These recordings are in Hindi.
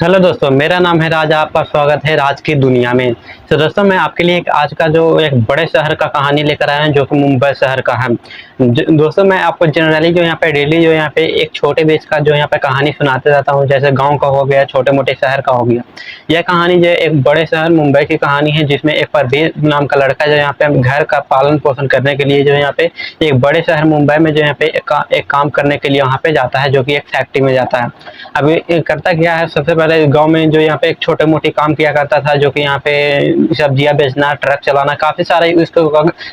हेलो दोस्तों, मेरा नाम है राज। आपका स्वागत है राज की दुनिया में। तो दोस्तों, मैं आपके लिए आज का जो एक बड़े शहर का कहानी लेकर आया हूं, जो कि मुंबई शहर का है। दोस्तों, मैं आपको जनरली जो यहाँ पे डेली जो यहाँ पे एक छोटे बेस का जो यहाँ पे कहानी सुनाते रहता हूँ, जैसे गांव का हो गया, छोटे मोटे शहर का हो गया। यह कहानी जो एक बड़े शहर मुंबई की कहानी है, जिसमें एक परवेज नाम का लड़का जो यहाँ पे घर का पालन पोषण करने के लिए जो यहाँ पे एक बड़े शहर मुंबई में जो यहाँ पे एक काम करने के लिए वहाँ पे जाता है, जो कि एक फैक्ट्री में जाता है। अभी करता क्या है, सबसे पहले गांव में जो यहाँ पे एक छोटे मोटे काम किया करता था, जो कि यहाँ पे सब्जियां बेचना, ट्रक चलाना, काफी सारे इसको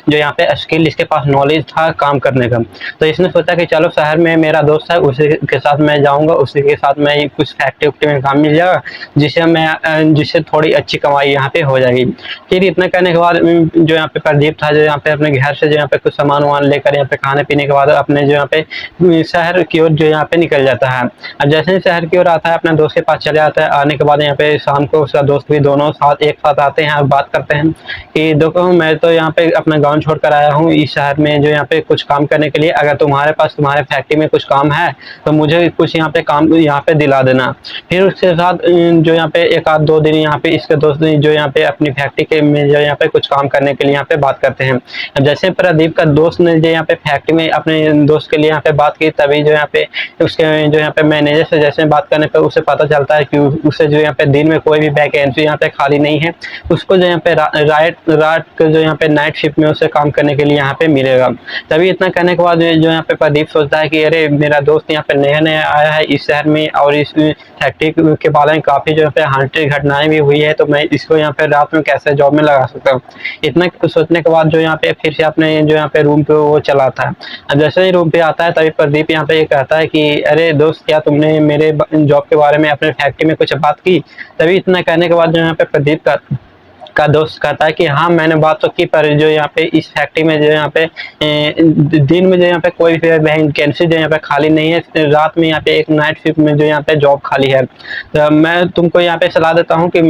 जो यहाँ पे स्किल, इसके पास नॉलेज था काम करने का। तो इसने सोचा कि चलो शहर में मेरा दोस्त है, उसी के साथ मैं जाऊंगा, उसी के साथ मैं कुछ फैक्ट्री उक्ट्री में काम मिल जाएगा, जिससे थोड़ी अच्छी कमाई यहाँ पे हो जाएगी। फिर इतना करने के बाद जो यहाँ पे प्रदीप था, जो यहाँ पे अपने घर से जो यहाँ पे कुछ सामान वामान लेकर यहाँ पे खाने पीने के बाद अपने जो यहाँ पे शहर की ओर जो यहाँ पे निकल जाता है। अब जैसे ही शहर की ओर आता है, अपने दोस्त के पास चले आता है। आने के बाद यहाँ पे शाम को उसका दोस्त भी दोनों साथ एक साथ आते हैं और बात करते हैं कि देखो, मैं तो यहाँ पे अपना गांव छोड़कर आया हूँ इस शहर में जो यहाँ पे कुछ काम करने के लिए। अगर तुम्हारे पास तुम्हारे फैक्ट्री में कुछ काम है तो मुझे कुछ यहाँ पे काम यहाँ पे दिला देना। फिर उसके साथ जो यहाँ पे एक आध दो दिन यहाँ पे इसके दोस्त जो यहाँ पे अपनी फैक्ट्री के में जो यहाँ पे कुछ काम करने के लिए यहाँ पे बात करते हैं। जैसे प्रदीप का दोस्त ने जो यहाँ पे फैक्ट्री में अपने दोस्त के लिए यहाँ पे बात की, तभी जो यहाँ पे उसके जो यहाँ पे मैनेजर से जैसे बात करने पर उसे पता चलता है कि उसे जो यहाँ पे दिन में कोई भी वैकेंसी यहाँ पे खाली नहीं है। उसको जो यहाँ पे रात को जो यहाँ पे नाइट शिफ्ट में उसे काम करने के लिए यहाँ पे मिलेगा। तभी इतना करने के बाद जो यहाँ पे प्रदीप सोचता है कि अरे, मेरा दोस्त यहाँ पे नया नया आया है इस शहर में और इस फैक्ट्री के बारे में काफी जो यहाँ पे हानिकारक घटनाएं भी हुई है, तो मैं इसको यहाँ पे रात में कैसे जॉब में लगा सकता हूँ। इतना सोचने के बाद जो यहाँ पे फिर से अपने जो यहाँ पे रूम पे वो चलाता है। अब जैसे ही रूम पे आता है, तभी प्रदीप यहाँ पे ये कहता है कि अरे दोस्त, क्या तुमने मेरे जॉब के बारे में अपने फैक्ट्री में कुछ बात की? तभी इतना कहने के बाद जो यहाँ पे प्रदीप का दोस्त कहता है कि हाँ, मैंने बात तो की, पर जो यहाँ पे इस फैक्ट्री में जो यहाँ पे दिन में जो यहाँ पे कोई भी वैकेंसी जो यहाँ पे खाली नहीं है। रात में यहाँ पे एक नाइट शिफ्ट में जो यहाँ पे जॉब खाली है। तो मैं तुमको यहाँ पे सलाह देता हूँ कि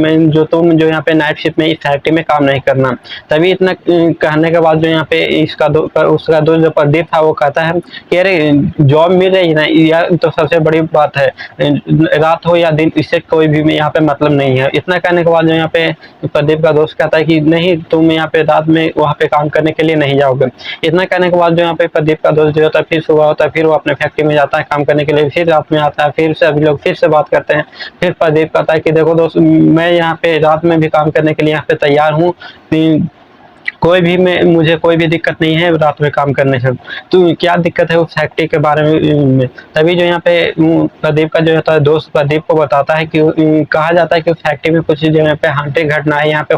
तुम जो यहाँ पे नाइट शिफ्ट में इस फैक्ट्री में काम नहीं करना। तभी इतना कहने के बाद जो यहाँ पे उसका दोस्त जो प्रदीप था, वो कहता है कि अरे, जॉब मिल रही है ना, यह तो सबसे बड़ी बात है। रात हो या दिन, इससे कोई भी यहाँ पे मतलब नहीं है। इतना कहने के बाद जो यहाँ पे प्रदीप का दोस्त कहता है कि नहीं, तुम यहाँ पे रात में वहाँ पे काम करने के लिए नहीं जाओगे। इतना कहने के बाद जो यहाँ पे प्रदीप का दोस्त जो होता है, फिर सुबह होता है, फिर वो अपने फैक्ट्री में जाता है काम करने के लिए। फिर रात में आता है, फिर से अभी लोग फिर से बात करते हैं। फिर प्रदीप कहता है कि देखो दोस्त, मैं यहाँ पे रात में भी काम करने के लिए यहाँ पे तैयार हूँ। मुझे कोई भी दिक्कत नहीं है रात में काम करने से। तो क्या दिक्कत है उस फैक्ट्री के बारे में? तभी जो यहाँ पे प्रदीप का जो होता है दोस्त प्रदीप को बताता है कि कहा जाता है कि उस फैक्ट्री में कुछ जो यहाँ पे हानिकारक घटनाएं यहाँ पे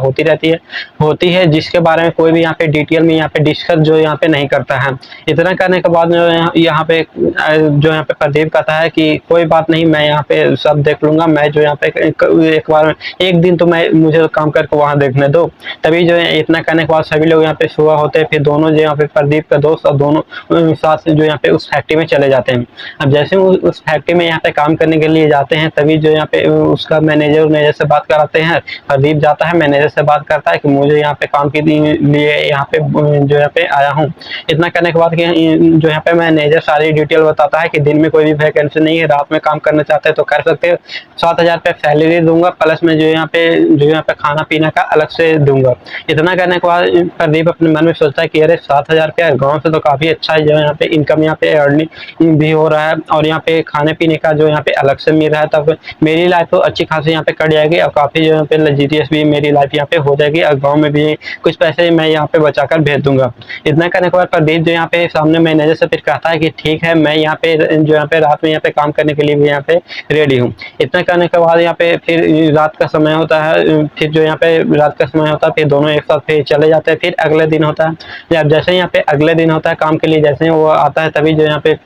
होती है, जिसके बारे में कोई भी यहाँ पे डिटेल में यहाँ पे डिस्कस जो यहाँ पे नहीं करता है। इतना करने के बाद यहाँ पे जो यहाँ पे प्रदीप कहता है कि कोई बात नहीं, मैं यहाँ पे सब देख लूंगा। मैं जो यहाँ पे एक बार एक दिन तो मुझे काम करके वहां देखने दो। तभी जो है इतना करने के बाद सभी लोग यहाँ पे सुबह होते हैं। फिर दोनों जो यहाँ पे प्रदीप का दोस्त और दोनों साथ जो यहाँ पे उस फैक्ट्री में चले जाते हैं। अब जैसे उस फैक्ट्री में यहाँ पे काम करने के लिए जाते हैं, तभी जो यहाँ पे उसका मैनेजर से बात कराते हैं। प्रदीप जाता है, मैनेजर से बात करता है कि मुझे यहाँ पे काम के लिए यहाँ पे जो यहाँ पे आया हूँ। इतना करने के बाद जो यहाँ पे मैनेजर सारी डिटेल बताता है कि दिन में कोई भी वैकेंसी नहीं है, रात में काम करना चाहते हैं तो कर सकते हो। 7,000 रुपये सैलरी दूंगा, प्लस में जो यहाँ पे खाना पीना का अलग से दूंगा। इतना करने के बाद प्रदीप अपने मन में सोचता है कि अरे, 7,000 रुपया गाँव से तो काफी अच्छा है, जो यहाँ पे इनकम यहाँ पे अर्निंग भी हो रहा है और यहाँ पे खाने पीने का जो यहाँ पे अलग से मिल रहा है। तब मेरी लाइफ तो अच्छी खासी यहाँ पे कट जाएगी और काफी जो यहाँ पे लग्जरियस भी मेरी लाइफ यहाँ पे हो जाएगी और गाँव में भी कुछ पैसे मैं यहाँ पे बचा कर भेज दूंगा। इतना करने के बाद प्रदीप जो यहाँ पे सामने मैनेजर से फिर कहता है कि ठीक है, मैं यहाँ पे जो यहाँ पे रात में यहाँ पे काम करने के लिए भी यहाँ पे रेडी हूँ। इतना करने के बाद यहाँ पे फिर रात का समय होता है। फिर जो यहाँ पे रात का समय होता है, फिर दोनों एक साथ फिर चले जाते हैं। फिर अगले दिन होता है। जब जैसे यहाँ पे अगले दिन होता है काम के लिए, जैसे वो आता है, तभी जो यहाँ पे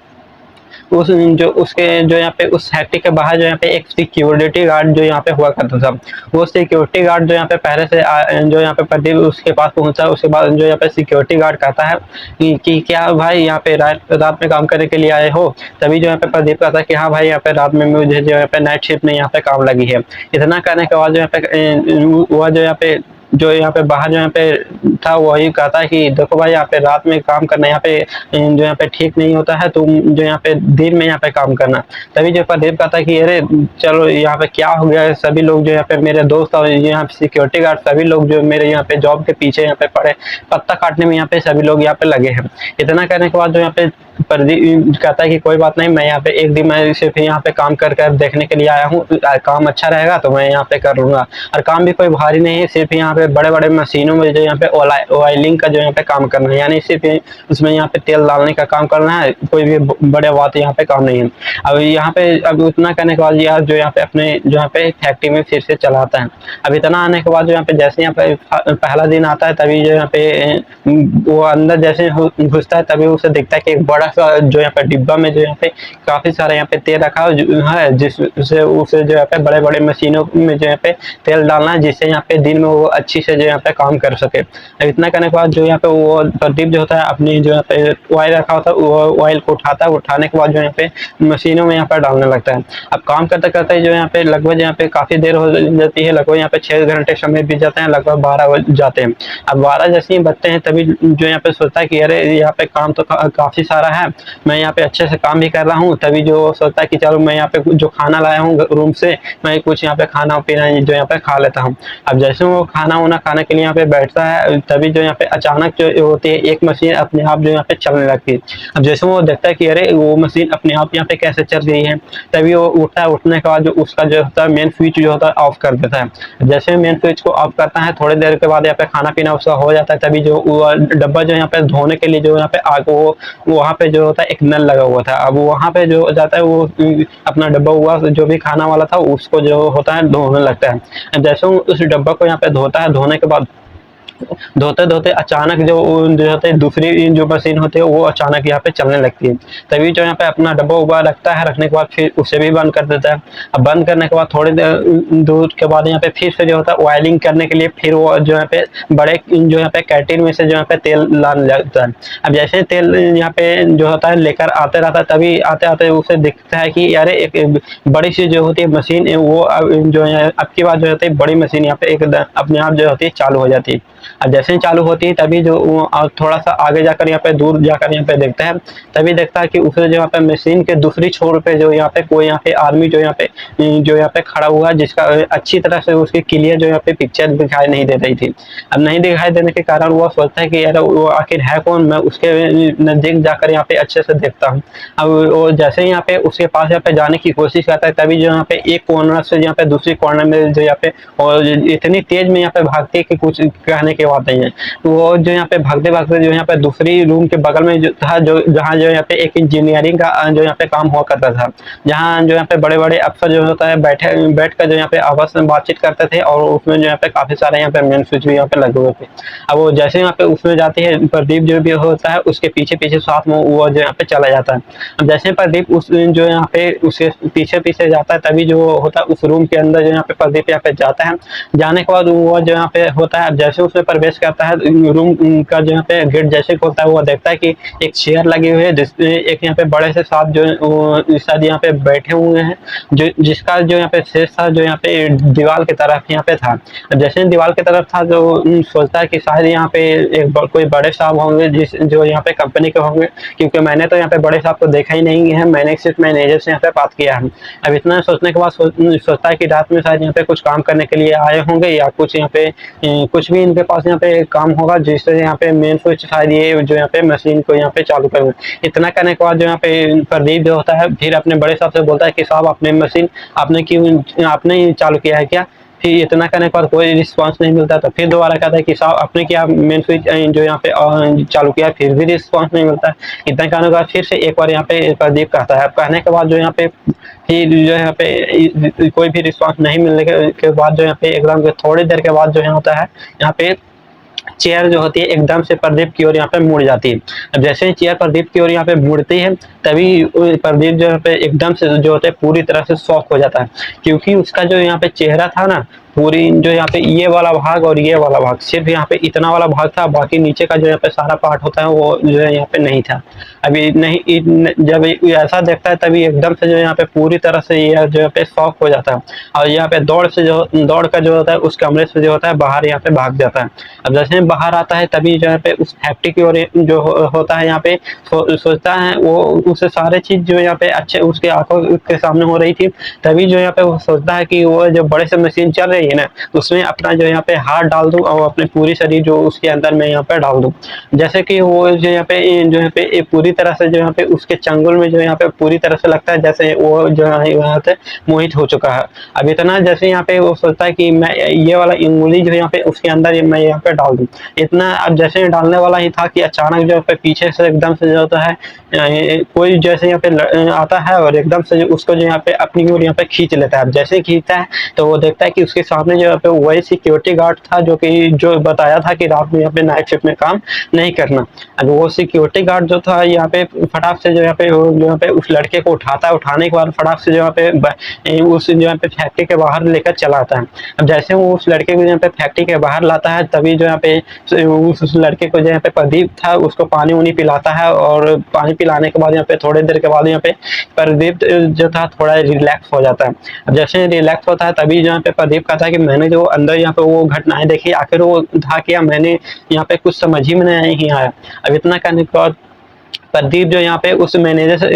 उसके जो यहाँ पे उस फैक्ट्री के बाहर जो यहाँ पे एक सिक्योरिटी गार्ड जो यहाँ पे हुआ करता था, वो सिक्योरिटी गार्ड जो यहाँ पे पहले से जो यहाँ पे प्रदीप उसके पास पहुंचा। उसके बाद जो यहाँ पे सिक्योरिटी गार्ड कहता है कि क्या भाई यहाँ पे रात में काम करने के लिए आए हो? तभी जो यहाँ पे प्रदीप कहता है कि हाँ भाई, यहाँ पे रात में मुझे जो यहाँ पे नाइट शिफ्ट में यहाँ पे काम लगी है। इतना करने के बाद जो यहाँ पे वो जो यहाँ पे जो यहाँ पे बाहर जो यहाँ पे था वही कहता है कि देखो भाई यहाँ पे रात में काम करना यहाँ पे जो यहाँ पे ठीक नहीं होता है, तुम जो यहाँ पे दिन में यहाँ पे काम करना। तभी जो प्रदीप कहता है कि अरे चलो यहाँ पे क्या हो गया है, सभी लोग जो यहाँ पे मेरे दोस्त और यहाँ पे सिक्योरिटी गार्ड सभी लोग जो मेरे यहाँ पे जॉब के पीछे यहाँ पे पड़े पत्ता काटने में यहाँ पे सभी लोग यहाँ पे लगे हैं। इतना करने के बाद जो यहाँ पे प्रदीप कहता है कि कोई बात नहीं, मैं यहाँ पे एक दिन मैं सिर्फ यहाँ पे काम कर कर देखने के लिए आया हूँ, काम अच्छा रहेगा तो मैं यहाँ पे कर लूंगा। और काम भी कोई भारी नहीं है, सिर्फ यहाँ पे बड़े बड़े मशीनों में जो यहाँ पे ऑयलिंग का जो यहाँ पे काम करना है, यानी सिर्फ उसमें यहाँ पे तेल डालने का काम करना है, कोई भी बड़े बात यहाँ पे काम नहीं है। अब यहाँ पे अब उतना करने के बाद यार जो यहाँ पे अपने जो यहाँ पे फैक्ट्री में फिर से चलाता है। अब इतना आने के बाद जो यहाँ पे जैसे यहाँ पे पहला दिन आता है तभी जो यहाँ पे वो अंदर जैसे घुसता है तभी उसे दिखता है कि एक बड़ा सा जो यहाँ पे डिब्बा में जो यहाँ पे काफी सारा यहाँ पे तेल रखा है, जिससे उसे जो यहाँ पे बड़े बड़े मशीनों में जो यहाँ पे तेल डालना है, जिससे यहाँ पे दिन में वो अच्छी से जो यहाँ पे काम कर सके। अब इतना करने के बाद जो यहाँ पे वो प्रदीप जो होता है अपनी जो यहाँ पे ऑयल रखा होता है वो ऑयल को उठाता है, उठाने के बाद जो यहाँ पे मशीनों में यहाँ पे डालने लगता है। अब काम करते करते जो यहाँ पे लगभग यहाँ पे काफी देर हो जाती है, लगभग यहाँ पे 6 घंटे समय बीत जाते हैं, लगभग 12 बज जाते हैं। अब 12 जैसे ही बजते हैं तभी जो यहाँ पे सोचता है कि अरे यहाँ पे काम तो काफी सारा है, मैं यहाँ पे अच्छे से काम भी कर रहा हूँ। तभी जो सोचता है कि चलो मैं यहाँ पे जो खाना लाया हूँ रूम से, मैं कुछ यहाँ पे खाना पीना जो यहाँ पे खा लेता हूँ। अब जैसे वो खाना वाना खाने के लिए यहाँ पे बैठता है तभी जो यहाँ पे अचानक जो होती है एक मशीन अपने आप जो यहाँ पे चलने लगती है। अब जैसे वो देखता है कि अरे वो मशीन अपने आप यहाँ पे कैसे चल रही है, तभी वो उठता है, उठने के बाद जो उसका जो होता है मेन स्विच जो होता है ऑफ कर देता है। जैसे मेन स्विच को ऑफ करता है थोड़ी देर के बाद यहाँ पे खाना पीना उसका हो जाता है, तभी जो डब्बा जो यहाँ पे धोने के लिए जो यहाँ पे आग वो वहाँ पे जो होता है एक नल लगा हुआ था। अब वहाँ पे जो जाता है वो अपना डब्बा हुआ जो भी खाना वाला था उसको जो होता है धोने लगता है। जैसे वो उस डब्बा को यहाँ पे धोता है, धोने के बाद धोते धोते अचानक जो होते है दूसरी जो मशीन होती है वो अचानक यहाँ पे चलने लगती है। तभी जो यहाँ पे अपना डब्बा उब्बा रखता है, रखने के बाद फिर उसे भी बंद कर देता है। अब बंद करने के बाद थोड़ी देर दूर के बाद यहाँ पे फिर से जो होता है ऑयलिंग करने के लिए फिर वो जो यहाँ पे बड़े जो यहाँ पे कैंटीन में से जो यहाँ पे तेल लाने लगता है। अब जैसे तेल यहाँ पे जो होता है लेकर आते रहता है, तभी आते आते उसे दिखता है कि यार एक बड़ी सी जो होती है मशीन वो जो है अब की बात जो होती है बड़ी मशीन यहाँ पे एक अपने आप जो होती है चालू हो जाती है। अब जैसे ही चालू होती है तभी जो थोड़ा सा आगे जाकर यहाँ पे दूर जाकर यहाँ पे देखता है, तभी देखता है कि उसे जो यहाँ पे मशीन के दूसरी छोर पे जो यहाँ पे कोई यहाँ पे आदमी जो यहाँ पे खड़ा हुआ है, जिसका अच्छी तरह से उसकी क्लियर जो यहाँ पे पिक्चर दिखाई नहीं दे रही थी। अब नहीं दिखाई देने के कारण वो सोचता है कि यार वो आखिर है कौन, मैं उसके नजदीक जाकर यहाँ पे अच्छे से देखता हूँ। अब वो जैसे ही यहाँ पे उसके पास यहाँ पे जाने की कोशिश करता है तभी जो यहाँ पे एक कॉर्नर से यहाँ पे दूसरी कॉर्नर में जो यहाँ पे और इतनी तेज में यहाँ पे भागती है कि कुछ कहने की बात नहीं है। वो जो यहाँ पे भागते भागते जो यहाँ पे दूसरी रूम के बगल में जो था जो जहाँ जो यहाँ पे एक इंजीनियरिंग का जो यहाँ पे काम हुआ करता था, जहाँ जो यहाँ पे बड़े बड़े अफसर जो होता है बैठ कर जो यहाँ पे आपस में बातचीत करते थे और उसमें जो यहाँ पे काफी सारे यहाँ पे मेन स्विच भी यहाँ पे लगे हुए थे। अब वो जैसे यहाँ पे उसमें जाती है प्रदीप जो भी होता है उसके पीछे पीछे साथ में वो जो यहाँ पे चला जाता है। अब जैसे प्रदीप उस जो यहाँ पे उसके पीछे पीछे जाता है तभी जो होता है उस रूम के अंदर जो यहाँ पे प्रदीप यहाँ पे जाता है। जाने के बाद वो जो यहाँ पे होता है जैसे उसमें प्रवेश करता है रूम का जो यहाँ पे गेट जैसे खोलता है वो देखता है कि एक चेयर लगी हुई है जिसमें एक यहाँ पे बड़े से साहब जो शायद यहाँ पे बैठे हुए हैं, जो जिसका जो यहाँ पे शेष था जो यहाँ पे दीवार की तरफ यहाँ पे था। जैसे दीवार की तरफ था जो सोचता है कि शायद यहाँ पे एक कोई बड़े साहब होंगे जिस जो यहाँ पे कंपनी के होंगे, क्योंकि मैंने तो यहाँ पे बड़े साहब को देखा ही नहीं है, मैंने सिर्फ मैनेजर से यहाँ पे बात किया है। अब इतना सोचने के बाद सोचता है कि रात में शायद यहाँ पे कुछ काम करने के लिए आए होंगे या कुछ यहाँ पे कुछ भी इनके पास यहाँ पे काम होगा जिससे यहाँ पे मेन स्विच शायद ये जो यहाँ पे मशीन को यहाँ पे चालू कर। इतना करने के बाद जो यहाँ पे प्रदीप जो होता है फिर अपने बड़े साहब से बोलता है कि साहब अपने मशीन आपने चालू किया है क्या। फिर इतना करने के बाद कोई रिस्पांस नहीं मिलता तो फिर दोबारा कहता है कि साहब आपने क्या मेन स्विच जो यहाँ पे चालू किया, फिर भी रिस्पांस नहीं मिलता। इतना करने के बाद फिर से एक बार यहाँ पे प्रदीप कहता है। कहने के बाद जो यहाँ पे फिर जो यहाँ पे कोई भी रिस्पांस नहीं मिलने के बाद जो यहाँ पे एकदम थोड़ी देर के बाद जो है होता है यहाँ पे चेयर जो होती है एकदम से प्रदीप की ओर यहाँ पे मुड़ जाती है। अब जैसे ही चेयर प्रदीप की ओर यहाँ पे मुड़ती है तभी प्रदीप जो यहाँ पे एकदम से जो होता है पूरी तरह से शॉक हो जाता है, क्योंकि उसका जो यहाँ पे चेहरा था ना पूरी जो यहाँ पे ये वाला भाग और ये वाला भाग, सिर्फ यहाँ पे इतना वाला भाग था, बाकी नीचे का जो यहाँ पे सारा पार्ट होता है वो जो है यहाँ पे नहीं था। अभी नहीं जब ऐसा देखता है तभी एकदम से जो यहाँ पे पूरी तरह से ये जो यहाँ पे शॉक हो जाता है, और यहाँ पे दौड़ का जो होता है उस कमरे से जो होता है बाहर यहाँ पे भाग जाता है। अब जैसे बाहर आता है तभी जो यहाँ पे उस फैक्ट्री की ओर जो होता है यहाँ पे सोचता है वो, उसे सारे चीज जो यहाँ पे अच्छे उसके आंखों के सामने हो रही थी, तभी जो यहाँ पे वो सोचता है कि वो जो बड़े से मशीन चल रही है ना, उसमें अपना जो यहाँ पे हाथ डाल दूं और अपने पूरी शरीर जो उसके अंदर में यहाँ पे डाल दूं। जैसे कि वो जो यहाँ पे पूरी तरह से जो यहाँ पे उसके चंगुल में जो यहाँ पे पूरी तरह से लगता है जैसे वो जो है यहाँ से मोहित हो चुका है। अब इतना जैसे यहाँ पे वो सोचता है कि मैं ये वाला उंगली जो यहाँ पे उसके अंदर मैं यहाँ पे डाल दूं, इतना अब जैसे डालने वाला ही था कि अचानक जो पे पीछे से एकदम से जो होता है कोई जैसे यहाँ पे आता है और एकदम से उसको जो यहाँ पे अपनी ओर यहाँ पे खींच लेता है। अब जैसे खींचता है तो वो देखता है कि उसके सामने जो पे वही सिक्योरिटी गार्ड था जो बताया था कि रात में यहाँ पे नाइट शिफ्ट में काम नहीं करना। अब वो सिक्योरिटी गार्ड जो था यहाँ पे फटाक से जो यहाँ पे उस लड़के को उठाता है, उठाने के बाद फटाक से जो यहाँ पे उस जो यहाँ पे फैक्ट्री के बाहर लेकर चला आता है। अब जैसे वो उस लड़के को यहाँ पे फैक्ट्री के बाहर लाता है तभी जो यहाँ पे उस लड़के को जो यहाँ पे प्रदीप था उसको पानी उनी पिलाता है, और पानी पिलाने के बाद यहाँ पे थोड़ी देर के बाद यहाँ पे प्रदीप जो था थोड़ा रिलैक्स हो जाता है। अब जैसे रिलैक्स होता है तभी यहाँ पे प्रदीप कहता है कि मैंने जो अंदर यहाँ पे वो घटनाएं देखी आखिर वो था क्या, मैंने यहाँ पे कुछ समझ ही में नहीं आया। अब इतना करने के बाद प्रदीप जो यहाँ पे उस मैनेजर से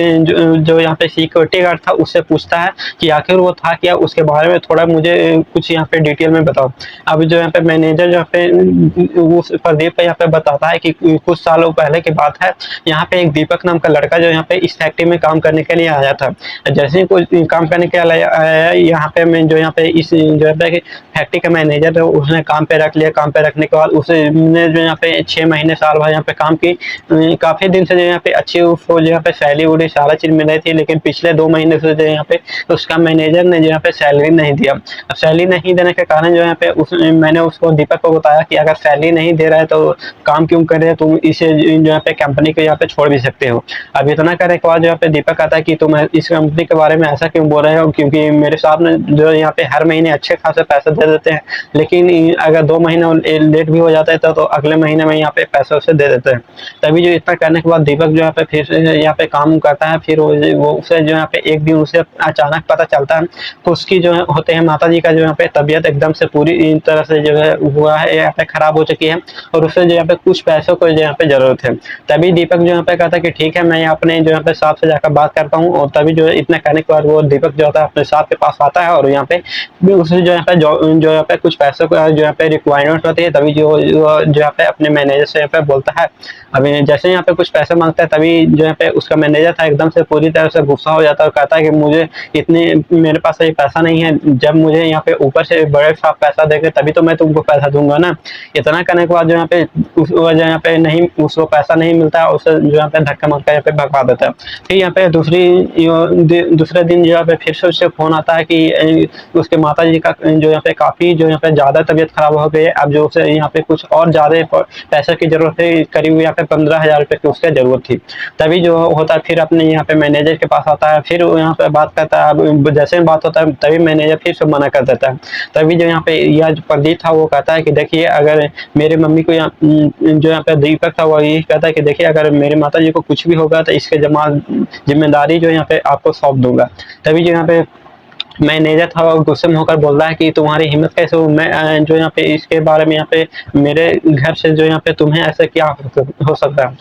जो यहाँ पे सिक्योरिटी गार्ड था उससे पूछता है कि आखिर वो था क्या, उसके बारे में थोड़ा मुझे कुछ यहाँ पे डिटेल में बताओ। अब जो यहाँ पे मैनेजर जो पे उस प्रदीप पे यहाँ पे बताता है कि कुछ सालों पहले की बात है, यहाँ पे एक दीपक नाम का लड़का जो यहाँ पे इस फैक्ट्री में काम करने के लिए आया था। जैसे ही कुछ काम करने के लिए आया यहाँ पे मैं जो यहाँ पे इस जो है फैक्ट्री का मैनेजर है उसने काम पे रख लिया। काम पे रखने के बाद उसने जो यहाँ पे 6 महीने साल भर यहाँ पे काम की, काफी दिन से जो यहाँ पे अच्छी उसको जो यहाँ पे सैलरी उड़ी सारा चीज मिल रही थी, लेकिन पिछले 2 महीने से जो यहाँ पे उसका मैनेजर ने जो यहाँ पे सैलरी नहीं दिया। अब सैलरी नहीं देने के कारण जो यहाँ पे मैंने उसको दीपक को बताया कि अगर सैलरी नहीं दे रहा है तो काम क्यों कर रहे हो, तुम इसे जो यहाँ पे कंपनी को यहाँ पे छोड़ भी सकते हो। अब इतना करने के बाद जो यहाँ पे दीपक आता है कि तुम इस कंपनी के बारे में ऐसा क्यों बोल रहे हो, क्योंकि मेरे साथ में जो यहाँ पे हर महीने अच्छे खासे पैसे दे देते हैं, लेकिन अगर 2 महीने लेट भी हो जाता है तो अगले महीने में यहाँ पे पैसे उसे दे देते हैं। तभी जो इतना करने के बाद दीपक जो यहाँ पे फिर से यहाँ पे काम करता है। फिर वो उसे जो यहाँ पे एक दिन उसे अचानक पता चलता है तो उसकी जो होते हैं माता जी का जो यहाँ पे तबीयत एकदम से पूरी तरह से जो है हुआ है यहाँ पे खराब हो चुकी है, और उसे जो यहाँ पे कुछ पैसों को जो यहाँ पे जरूरत है। तभी दीपक जो यहाँ पे कहता है कि ठीक है मैं अपने जो यहाँ पे साहब से जाकर बात करता हूँ, और तभी जो इतना करने के बाद वो दीपक जो होता है अपने साहब के पास आता है और यहाँ पे उसे जो यहाँ पे कुछ पैसों को जो यहाँ पे रिक्वायरमेंट होती है। तभी जो यहाँ पे अपने मैनेजर से यहाँ पे बोलता है। अभी जैसे यहाँ पे कुछ पैसे मांगता है तभी जो यहाँ पे उसका मैनेजर था एकदम से पूरी तरह से गुस्सा हो जाता है और कहता है कि मुझे मेरे पास ये पैसा नहीं है, जब मुझे यहाँ पे ऊपर से बड़े साहब पैसा देंगे तभी तो मैं तुमको पैसा दूंगा ना। इतना करने के बाद जो यहाँ पे नहीं उसको पैसा नहीं मिलता, उसे जो यहाँ पे धक्का मार कर यहाँ पे भगवा देता है। फिर यहाँ पे दूसरे दिन जो यहाँ पे फिर से उससे फोन आता है कि उसके माता जी का जो यहाँ पे काफी जो यहाँ पे ज्यादा तबीयत खराब हो गई है। अब जो उसे यहाँ पे कुछ और ज्यादा पैसे की जरूरत है, करीब यहाँ पे 15,000 रुपए की उसकी जरूरत थी। तभी जो होता है फिर अपने यहाँ पे मैनेजर के पास आता है, फिर यहाँ पे बात करता है। अब जैसे बात होता है तभी मैनेजर फिर से मना कर देता है। तभी जो यहाँ पे यह जो प्रदीप था वो कहता है कि देखिए अगर मेरे मम्मी को जो यहाँ पे दीपक था वो यही कहता है कि देखिए अगर मेरे माता जी को कुछ भी होगा तो इसके जिम्मेदारी जो यहाँ पे आपको सौंप दूंगा। तभी जो यहाँ पे मैनेजर था वो गुस्से में होकर बोल रहा है कि तुम्हारी हिम्मत कैसे हो, मैं जो यहाँ पे इसके बारे में यहाँ पे मेरे घर से जो यहाँ पे तुम्हें ऐसा क्या हो सकता है,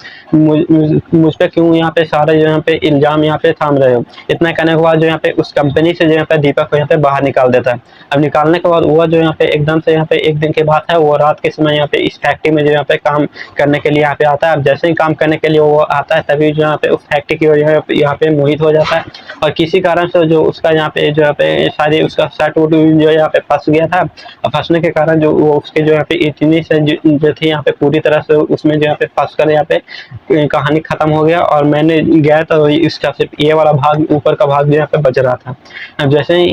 मुझ पे क्यों यहाँ पे सारे जो यहाँ पे इल्जाम यहाँ पे थाम रहे हो। इतना करने के बाद जो यहाँ पे उस कंपनी से जो यहाँ पे दीपक को यहाँ पे बाहर निकाल देता है। अब निकालने के बाद वो जो यहाँ पे एकदम से यहाँ पे एक दिन की बात है, वो रात के समय यहाँ पे इस फैक्ट्री में जो यहाँ पे काम करने के लिए यहाँ पे आता है। अब जैसे ही काम करने के लिए वो आता है तभी जो यहाँ पे उस फैक्ट्री की यहाँ पे मोहित हो जाता है, और किसी कारण से जो उसका यहाँ पे जो यहाँ पे सारी उसका शर्ट वोट जो यहाँ पे फंस गया था, और फंसने के कारण जो वो उसके जो यहाँ पे इतनी से जो थी यहाँ पे पूरी तरह से उसमें जो यहाँ पे फंस कर यहाँ पे कहानी खत्म हो गया। और मैंने गया तो इसका सिर्फ ये वाला भाग ऊपर का भाग जो यहाँ पे बच रहा था। अब जैसे ही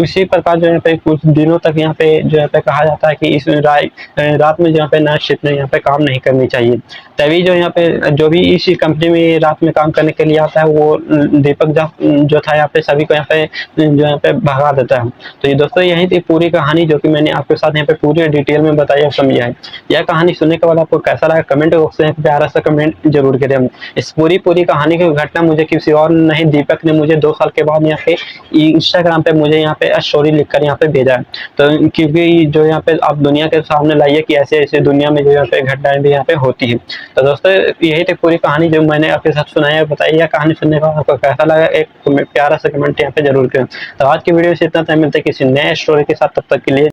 इसी प्रकार जो यहाँ पे कुछ दिनों तक यहाँ पे जो यहाँ पे कहा जाता है कि इस रात में जो यहाँ पे नाइट शिफ्ट में यहाँ पे काम नहीं करनी चाहिए। तभी जो यहाँ पे जो भी इसी कंपनी में रात में काम करने के लिए आता है वो दीपक जो था यहाँ पे सभी को यहाँ पे जो यहाँ पे भगा देता है। तो ये दोस्तों यही थी पूरी कहानी जो कि मैंने आपके साथ यहाँ पे पूरी डिटेल में बताई और समझाई है। यह कहानी सुनने के बाद आपको कैसा लगा कमेंट बॉक्स में प्यारा सा कमेंट जरूर करें। इस पूरी कहानी की घटना मुझे किसी और नहीं, दीपक ने मुझे 2 साल के बाद यहाँ पे इंस्टाग्राम पे मुझे यहाँ पे स्टोरी लिखकर यहाँ पे भेजा है। तो क्योंकि जो यहाँ पे आप दुनिया के सामने लाइए कि ऐसे ऐसे दुनिया में जो यहाँ पे घटनाएं भी यहाँ पे होती है। तो दोस्तों यही थी पूरी कहानी जो मैंने आपके साथ सुनाई है। बताइए यह कहानी सुनने के बाद आपको कैसा लगा, एक प्यारा सा कमेंट यहाँ पे जरूर करें। तो आज की वीडियो से इतना टाइम मिलता है किसी नए स्टोरी के साथ, तब तक के लिए